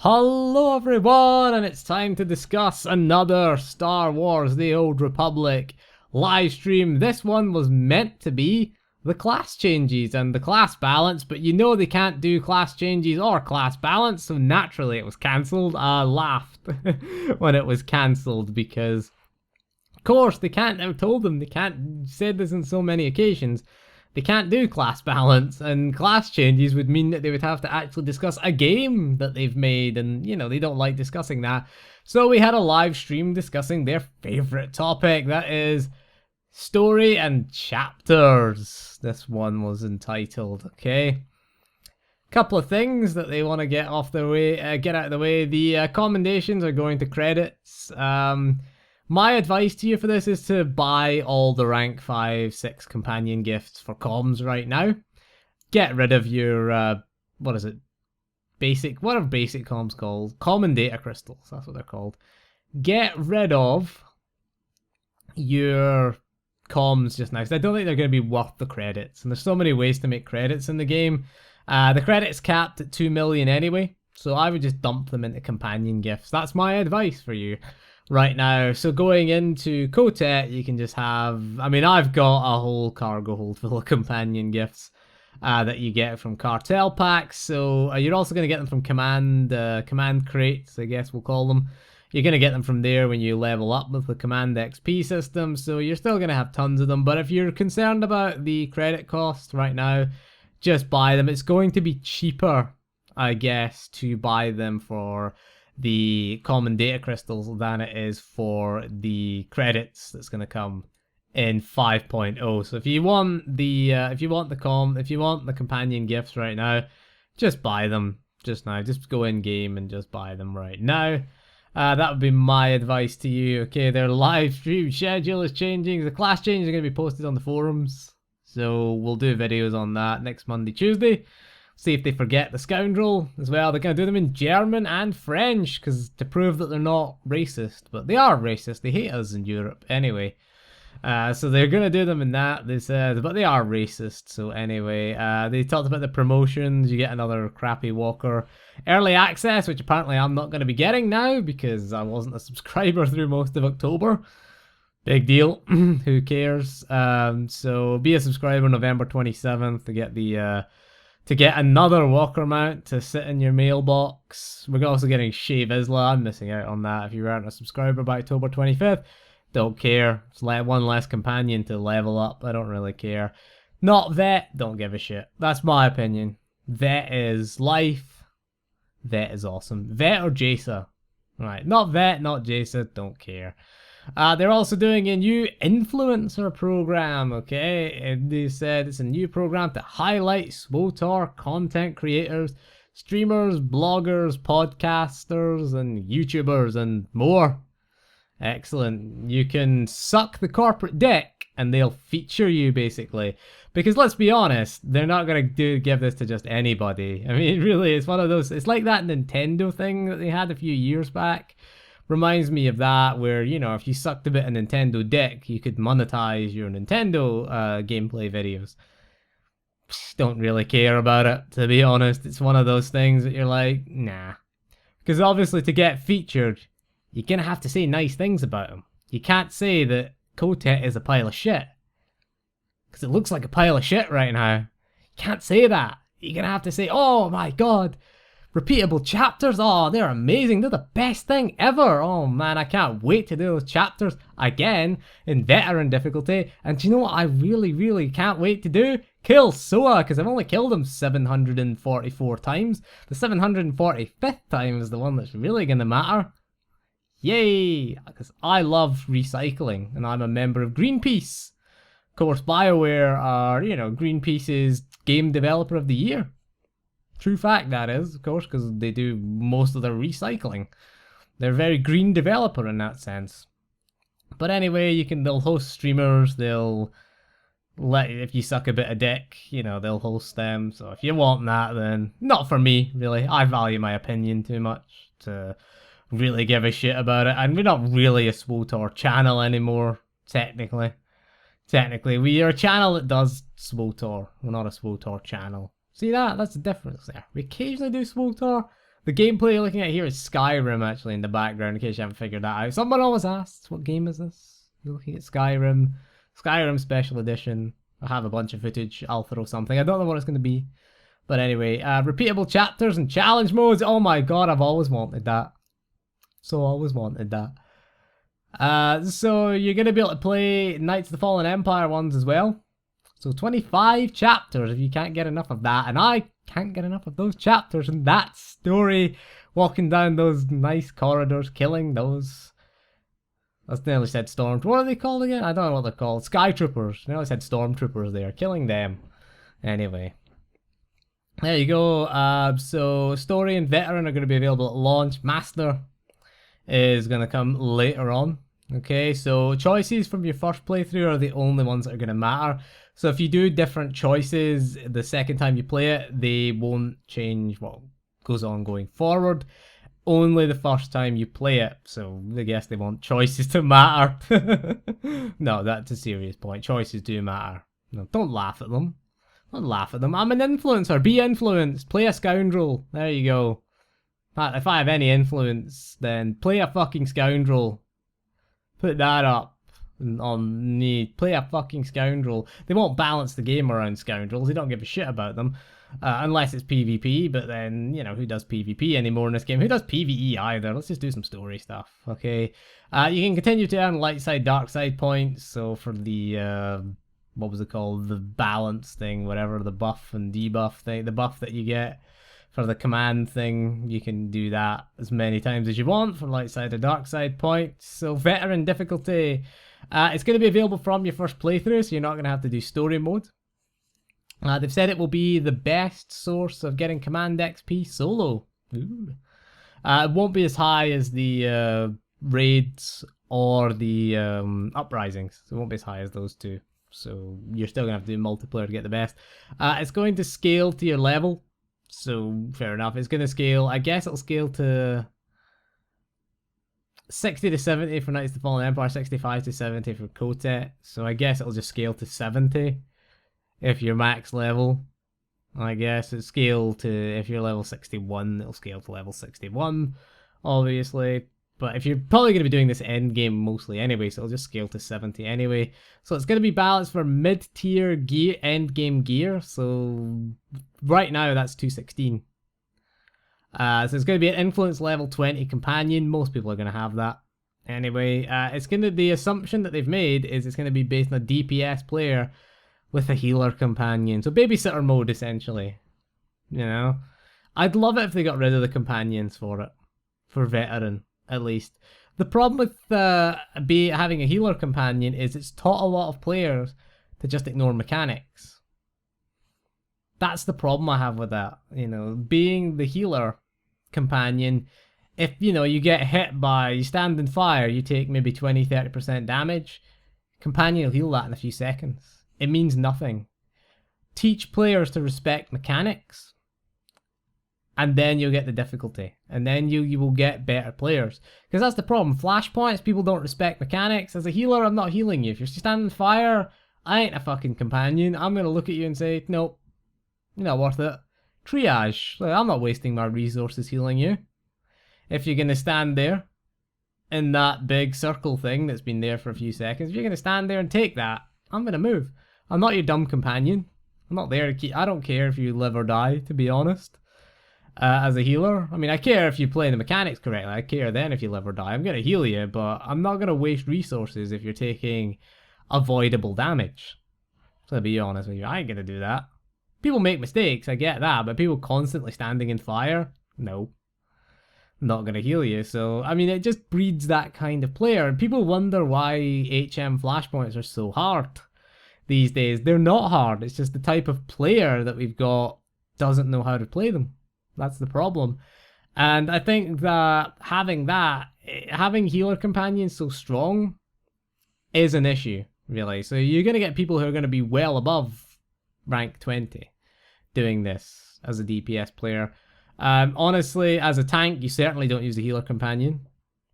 Hello everyone, and it's time to discuss another Star Wars The Old Republic live stream. This one was meant to be the class changes and the class balance, but you know they can't do class changes or class balance, so naturally it was cancelled. I laughed when it was cancelled because, of course, they can't. I've told them they can't. Said this on so many occasions. They can't do class balance, and class changes would mean that they would have to actually discuss a game that they've made, and you know, they don't like discussing that. So we had a live stream discussing their favorite topic, that is story and chapters. This one was entitled, okay? Couple of things that they want to get off their way, get out of the way. The commendations are going to credits. My advice to you for this is to buy all the rank 5, 6 companion gifts for comms right now. Get rid of your, what is it? What are basic comms called? Common data crystals, that's what they're called. Get rid of your comms just now, because I don't think they're going to be worth the credits. And there's so many ways to make credits in the game. The credits capped at 2 million anyway, so I would just dump them into companion gifts. That's my advice for you right now. So going into Kotet, you can just have, I mean, I've got a whole cargo hold full of companion gifts that you get from cartel packs. So you're also going to get them from command crates, I guess we'll call them. You're going to get them from there when you level up with the command XP system. So you're still going to have tons of them. But if you're concerned about the credit cost right now, just buy them. It's going to be cheaper, I guess, to buy them for the common data crystals than it is for the credits that's going to come in 5.0. So if you want the companion gifts right now, just buy them just now. Just go in game and just buy them right now. That would be my advice to you. Okay, their live stream schedule is changing. The class changes are going to be posted on the forums, so we'll do videos on that next Monday, Tuesday. See if they forget the scoundrel as well. They're going to do them in German and French to prove that they're not racist. But they are racist. They hate us in Europe anyway. So they're going to do them in that, they said. But they are racist. So anyway, they talked about the promotions. You get another crappy walker. Early access, which apparently I'm not going to be getting now because I wasn't a subscriber through most of October. Big deal. Who cares? So be a subscriber November 27th to get the... to get another walker mount to sit in your mailbox. We're also getting Shave Isla. I'm missing out on that. If you weren't a subscriber by October 25th, don't care. It's one less companion to level up. I don't really care. Not Vet, don't give a shit. That's my opinion. Vet is life. Vet is awesome. Vet or Jaisa? Right, not Vet, not Jaisa, don't care. They're also doing a new influencer program, okay? And they said it's a new program to highlight SWTOR content creators, streamers, bloggers, podcasters, and YouTubers, and more. Excellent. You can suck the corporate dick, and they'll feature you, basically. Because let's be honest, they're not going to give this to just anybody. I mean, really, it's one of those... It's like that Nintendo thing that they had a few years back. Reminds me of that, where, you know, if you sucked a bit of Nintendo dick, you could monetize your Nintendo gameplay videos. Don't really care about it, to be honest. It's one of those things that you're like, nah. Because obviously to get featured, you're going to have to say nice things about them. You can't say that Kotet is a pile of shit. Because it looks like a pile of shit right now. You can't say that. You're going to have to say, oh my god, repeatable chapters, oh, they're amazing, they're the best thing ever. Oh man, I can't wait to do those chapters again in veteran difficulty. And do you know what I really can't wait to do? Kill Soa, because I've only killed him 744 times. The 745th time is the one that's really going to matter. Yay! Because I love recycling, and I'm a member of Greenpeace. Of course, BioWare are, you know, Greenpeace's Game Developer of the Year. True fact, that is, of course, because they do most of their recycling. They're a very green developer in that sense. But anyway, they'll host streamers, they'll let, if you suck a bit of dick, you know, they'll host them. So if you want that, then not for me, really. I value my opinion too much to really give a shit about it. And we're not really a SWTOR channel anymore, technically. We are a channel that does SWTOR. We're not a SWTOR channel. See that? That's the difference there. We occasionally do SWTOR, The gameplay you're looking at here is Skyrim, actually, in the background, in case you haven't figured that out. Someone always asks, what game is this? You're looking at Skyrim. Skyrim Special Edition. I have a bunch of footage. I'll throw something. I don't know what it's going to be. But anyway, repeatable chapters and challenge modes. Oh my god, I've always wanted that. So always wanted that. So you're going to be able to play Knights of the Fallen Empire ones as well. So 25 chapters if you can't get enough of that. And I can't get enough of those chapters and that story. Walking down those nice corridors, killing those... I nearly said storm... What are they called again? I don't know what they're called. Sky Troopers. I nearly said stormtroopers there. Killing them. Anyway. There you go. So story and veteran are going to be available at launch. Master is going to come later on. Okay, so choices from your first playthrough are the only ones that are going to matter. So if you do different choices the second time you play it, they won't change what goes on going forward. Only the first time you play it. So I guess they want choices to matter. No, that's a serious point. Choices do matter. No, don't laugh at them. Don't laugh at them. I'm an influencer. Be influenced. Play a scoundrel. There you go. If I have any influence, then play a fucking scoundrel. Put that up on me. Play a fucking scoundrel. They won't balance the game around scoundrels. They don't give a shit about them. Unless it's PvP, but then, you know, who does PvP anymore in this game? Who does PvE either? Let's just do some story stuff, okay? You can continue to earn light side, dark side points. So for the, what was it called? The balance thing, whatever, the buff and debuff thing, the buff that you get for the command thing, you can do that as many times as you want for light side or dark side points. So veteran difficulty, it's going to be available from your first playthrough, so you're not going to have to do story mode. They've said it will be the best source of getting command XP solo. Ooh. It won't be as high as the raids or the uprisings. So it won't be as high as those two. So you're still going to have to do multiplayer to get the best. It's going to scale to your level. So fair enough. It's going to scale. I guess it'll scale to 60 to 70 for Knights of the Fallen Empire, 65 to 70 for Kotet. So I guess it'll just scale to 70 if you're max level. I guess it'll scale to, if you're level 61, it'll scale to level 61, obviously. But if you're probably going to be doing this end game mostly anyway, so it'll just scale to 70 anyway. So it's going to be balanced for mid-tier gear, end game gear. So right now that's 216. So it's going to be an influence level 20 companion. Most people are going to have that anyway. It's going to, the assumption that they've made is it's going to be based on a DPS player with a healer companion. So babysitter mode essentially. You know, I'd love it if they got rid of the companions for it, for veteran. At least. The problem with having a healer companion is it's taught a lot of players to just ignore mechanics. That's the problem I have with that. You know, being the healer companion, if, you know, you get hit by, you stand in fire, you take maybe 20-30% damage, companion will heal that in a few seconds. It means nothing. Teach players to respect mechanics, and then you'll get the difficulty. And then you will get better players. Because that's the problem. Flashpoints, people don't respect mechanics. As a healer, I'm not healing you. If you're standing in fire, I ain't a fucking companion. I'm going to look at you and say, nope, you're not worth it. Triage. I'm not wasting my resources healing you. If you're going to stand there in that big circle thing that's been there for a few seconds, if you're going to stand there and take that, I'm going to move. I'm not your dumb companion. I'm not there to keep... I don't care if you live or die, to be honest. As a healer, I mean, I care if you play the mechanics correctly. I care then if you live or die. I'm going to heal you, but I'm not going to waste resources if you're taking avoidable damage. So to be honest with you, I ain't going to do that. People make mistakes, I get that, but people constantly standing in fire? No. I'm not going to heal you. So, I mean, it just breeds that kind of player. And people wonder why HM flashpoints are so hard these days. They're not hard. It's just the type of player that we've got doesn't know how to play them. That's the problem. And I think that having healer companions so strong is an issue, really. So you're going to get people who are going to be well above rank 20 doing this as a DPS player. Honestly, as a tank, you certainly don't use a healer companion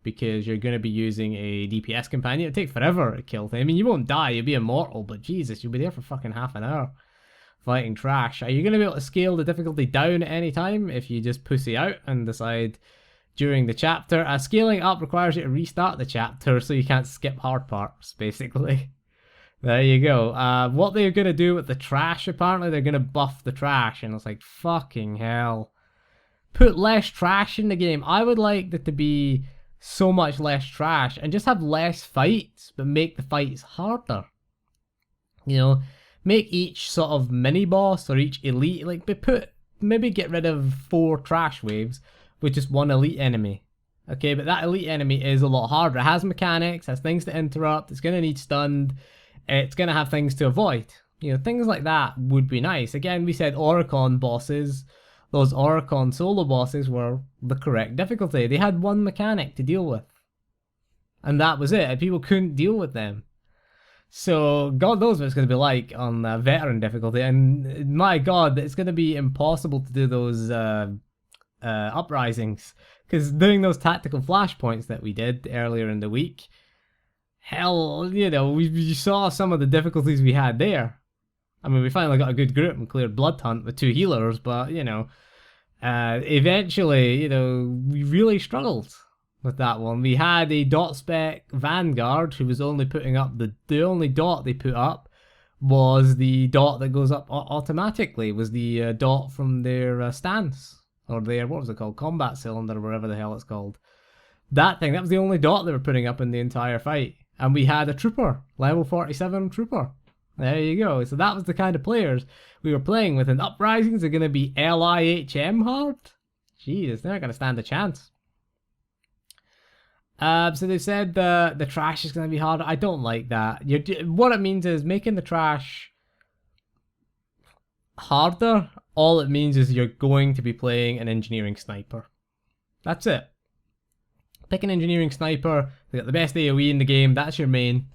because you're going to be using a DPS companion. It'll take forever to kill things. I mean, you won't die, you'll be immortal, but Jesus, you'll be there for fucking half an hour fighting trash. Are you going to be able to scale the difficulty down at any time if you just pussy out and decide during the chapter? Scaling up requires you to restart the chapter, so you can't skip hard parts, basically. There you go. What they're going to do with the trash, apparently they're going to buff the trash, and it's like, fucking hell. Put less trash in the game. I would like there to be so much less trash and just have less fights, but make the fights harder. You know, make each sort of mini boss or each elite, like, maybe get rid of 4 trash waves with just 1 elite enemy. Okay, but that elite enemy is a lot harder. It has mechanics, has things to interrupt, it's going to need stunned, it's going to have things to avoid. You know, things like that would be nice. Again, we said Oricon bosses. Those Oricon solo bosses were the correct difficulty. They had 1 mechanic to deal with. And that was it. And people couldn't deal with them. So, God knows what it's going to be like on veteran difficulty. And my God, it's going to be impossible to do those uprisings. Because doing those tactical flashpoints that we did earlier in the week, hell, you know, we saw some of the difficulties we had there. I mean, we finally got a good group and cleared Blood Hunt with 2 healers, but, you know, eventually, you know, we really struggled with that one. We had a dot spec Vanguard who was only putting up the only dot they put up was the dot that goes up automatically, was the dot from their stance, or their, what was it called, combat cylinder, whatever the hell it's called. That thing, that was the only dot they were putting up in the entire fight. And we had a trooper, level 47 trooper. There you go. So that was the kind of players we were playing with. And uprisings are going to be LIHM hard? Jesus, they're not going to stand a chance. So they said the trash is going to be harder. I don't like that. What it means is making the trash harder. All it means is you're going to be playing an engineering sniper. That's it. Pick an engineering sniper. They got the best AoE in the game. That's your main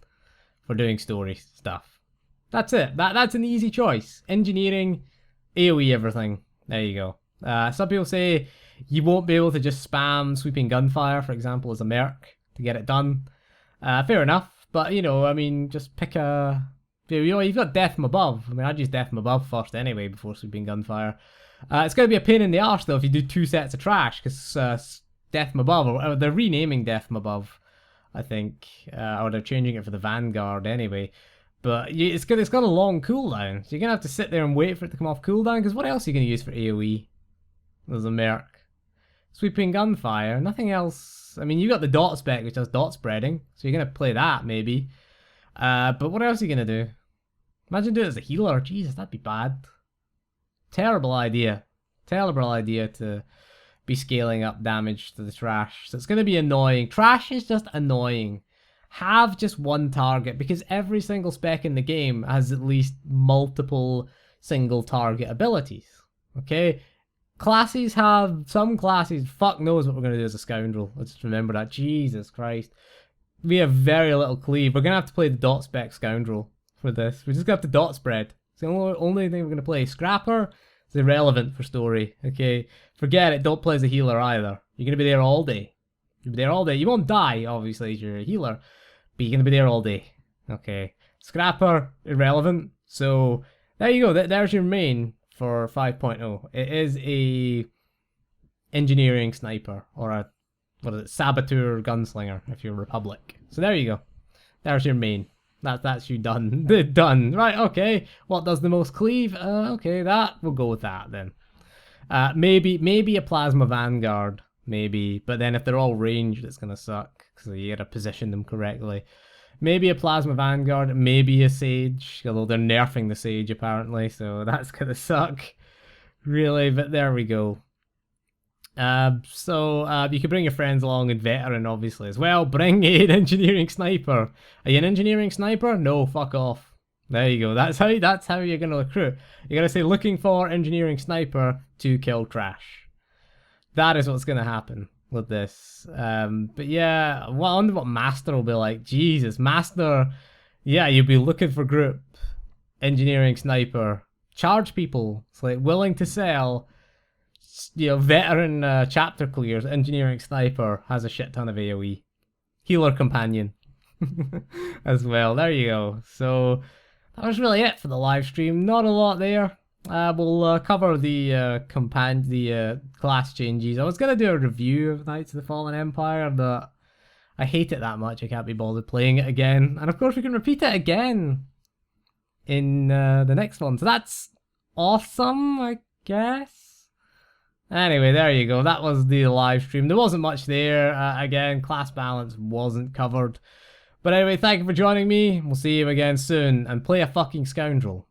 for doing story stuff. That's it. That's an easy choice. Engineering, AoE everything. There you go. Some people say you won't be able to just spam sweeping gunfire, for example, as a merc to get it done. Fair enough. But, you know, I mean, just pick a... You know, you've got Death from Above. I mean, I'd use Death from Above first anyway before sweeping gunfire. It's going to be a pain in the arse, though, if you do 2 sets of trash, because Death from Above, or they're renaming Death from Above, I think. Or they're changing it for the Vanguard anyway. But it's got a long cooldown, so you're going to have to sit there and wait for it to come off cooldown, because what else are you going to use for AoE? There's a merc. Sweeping gunfire, nothing else. I mean, you got the dot spec, which does dot spreading, so you're going to play that, maybe. But what else are you going to do? Imagine doing it as a healer. Jesus, that'd be bad. Terrible idea. Terrible idea to be scaling up damage to the trash. So it's going to be annoying. Trash is just annoying. Have just 1 target, because every single spec in the game has at least multiple single target abilities. Okay? Classes have, some classes, fuck knows what we're going to do as a scoundrel. Let's just remember that. Jesus Christ. We have very little cleave. We're going to have to play the dot spec scoundrel for this. We're just going to have to dot spread. It's the only thing we're going to play. Scrapper is irrelevant for story. Okay? Forget it. Don't play as a healer either. You're going to be there all day. You'll be there all day. You won't die, obviously, as you're a healer. But you're going to be there all day. Okay. Scrapper, irrelevant. So, there you go. There's your main for 5.0. It is a engineering sniper. Or a, what is it, saboteur gunslinger, if you're Republic. So there you go. There's your main. That's you done. Done. Right, okay. What does the most cleave? Okay, we'll go with that then. Maybe a Plasma Vanguard. Maybe. But then if they're all ranged, it's going to suck. So you gotta position them correctly. Maybe a Plasma Vanguard, maybe a Sage, although they're nerfing the Sage apparently, so that's gonna suck. Really, but there we go. You can bring your friends along in Veteran, obviously, as well. Bring an Engineering Sniper. Are you an Engineering Sniper? No, fuck off. There you go. That's how you're gonna recruit. You're gonna say, looking for Engineering Sniper to kill trash. That is what's gonna happen with this. But yeah, I wonder what Master will be like. Jesus, Master, yeah, you'll be looking for group, engineering sniper, charge people. It's like willing to sell, you know, veteran chapter clears, engineering sniper, has a shit ton of AoE. Healer companion as well. There you go. So that was really it for the live stream. Not a lot there. We'll cover the class changes. I was gonna do a review of Knights of the Fallen Empire, but I hate it that much I can't be bothered playing it again. And of course we can repeat it again in the next one. So that's awesome, I guess. Anyway, there you go. That was the live stream. There wasn't much there. Again, class balance wasn't covered. But anyway, thank you for joining me. We'll see you again soon. And play a fucking scoundrel.